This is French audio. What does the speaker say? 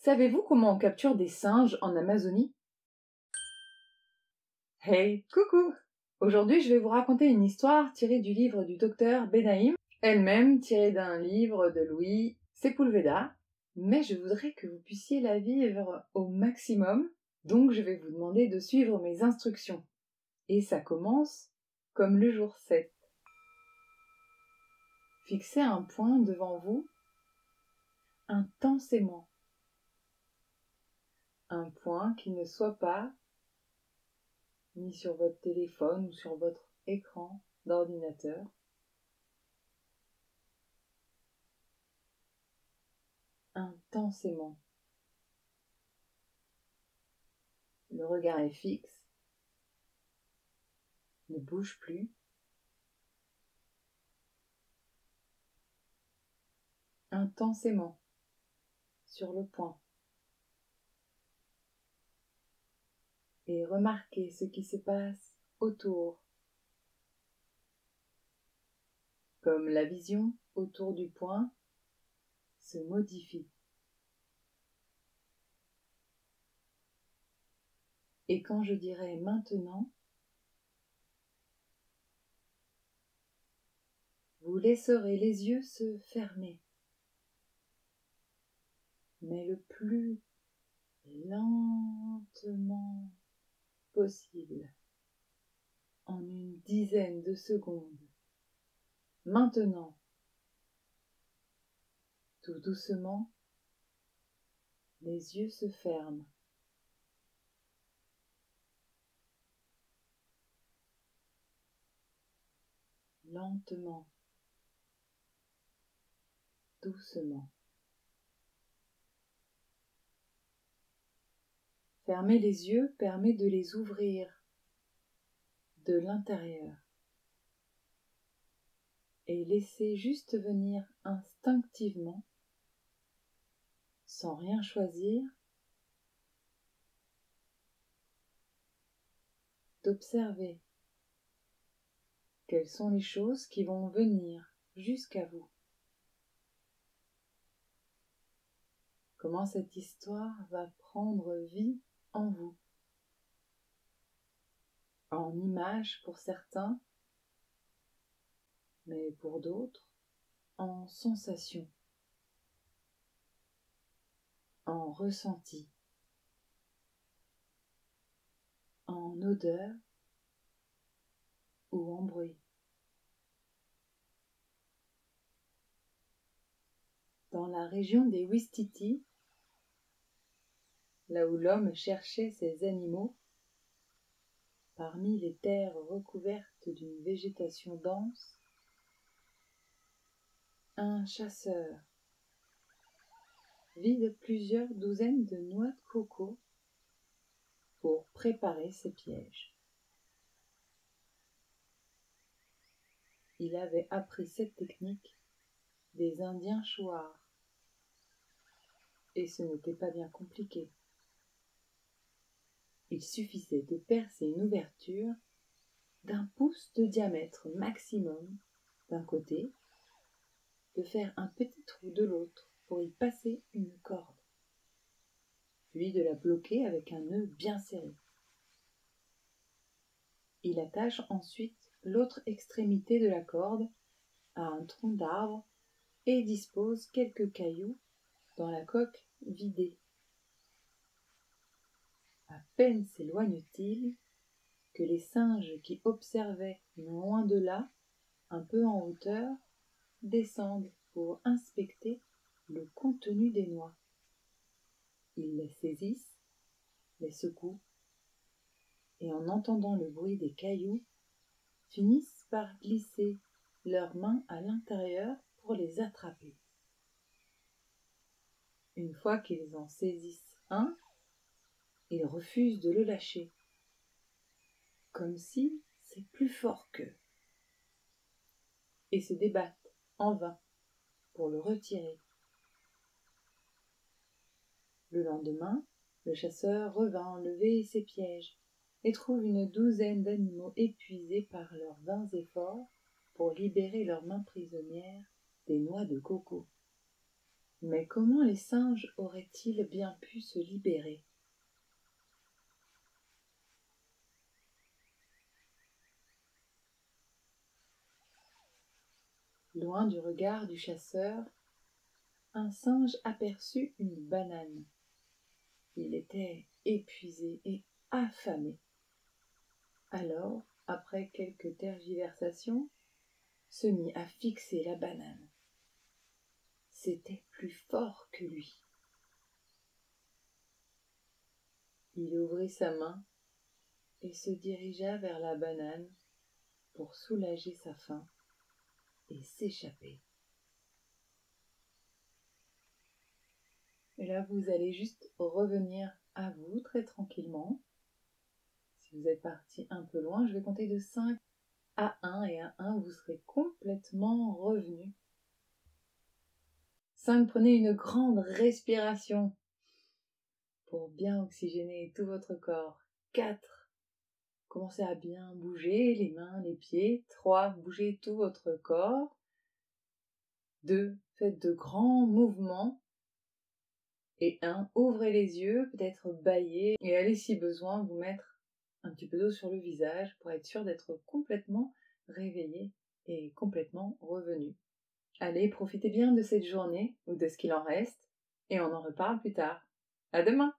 Savez-vous comment on capture des singes en Amazonie? Hey, coucou! Aujourd'hui, je vais vous raconter une histoire tirée du livre du docteur Benaïm, elle-même tirée d'un livre de Louis Sepúlveda, mais je voudrais que vous puissiez la vivre au maximum, donc je vais vous demander de suivre mes instructions. Et ça commence comme le jour 7. Fixez un point devant vous intensément. Un point qui ne soit pas ni sur votre téléphone ou sur votre écran d'ordinateur. Intensément. Le regard est fixe. Ne bouge plus. Intensément. Sur le point. Et remarquez ce qui se passe autour. Comme la vision autour du point se modifie. Et quand je dirai maintenant, vous laisserez les yeux se fermer, mais le plus lentement possible, en une dizaine de secondes. Maintenant, tout doucement, les yeux se ferment. Lentement, doucement. Fermer les yeux permet de les ouvrir de l'intérieur et laisser juste venir instinctivement, sans rien choisir, d'observer quelles sont les choses qui vont venir jusqu'à vous. Comment cette histoire va prendre vie en vous. En images pour certains, mais pour d'autres, en sensations, en ressenti, en odeur ou en bruit. Dans la région des Ouistiti, là où l'homme cherchait ses animaux, parmi les terres recouvertes d'une végétation dense, un chasseur vide plusieurs douzaines de noix de coco pour préparer ses pièges. Il avait appris cette technique des Indiens chouars, et ce n'était pas bien compliqué. Il suffisait de percer une ouverture d'1 pouce de diamètre maximum d'un côté, de faire un petit trou de l'autre pour y passer une corde, puis de la bloquer avec un nœud bien serré. Il attache ensuite l'autre extrémité de la corde à un tronc d'arbre et dispose quelques cailloux dans la coque vidée. À peine s'éloigne-t-il que les singes qui observaient non loin de là, un peu en hauteur, descendent pour inspecter le contenu des noix. Ils les saisissent, les secouent, et en entendant le bruit des cailloux, finissent par glisser leurs mains à l'intérieur pour les attraper. Une fois qu'ils en saisissent un, ils refusent de le lâcher, comme si c'est plus fort qu'eux, et se débattent en vain pour le retirer. Le lendemain, le chasseur revint enlever ses pièges et trouve une douzaine d'animaux épuisés par leurs vains efforts pour libérer leurs mains prisonnières des noix de coco. Mais comment les singes auraient-ils bien pu se libérer ? Loin du regard du chasseur, un singe aperçut une banane. Il était épuisé et affamé. Alors, après quelques tergiversations, se mit à fixer la banane. C'était plus fort que lui. Il ouvrit sa main et se dirigea vers la banane pour soulager sa faim et s'échapper. Et là, vous allez juste revenir à vous très tranquillement. Si vous êtes parti un peu loin, je vais compter de 5 à 1 et à 1, vous serez complètement revenu. 5, prenez une grande respiration pour bien oxygéner tout votre corps. 4, commencez à bien bouger les mains, les pieds. 3, bougez tout votre corps. 2, faites de grands mouvements. Et 1, ouvrez les yeux, peut-être bâillez et allez si besoin vous mettre un petit peu d'eau sur le visage pour être sûr d'être complètement réveillé et complètement revenu. Allez, profitez bien de cette journée ou de ce qu'il en reste et on en reparle plus tard. À demain!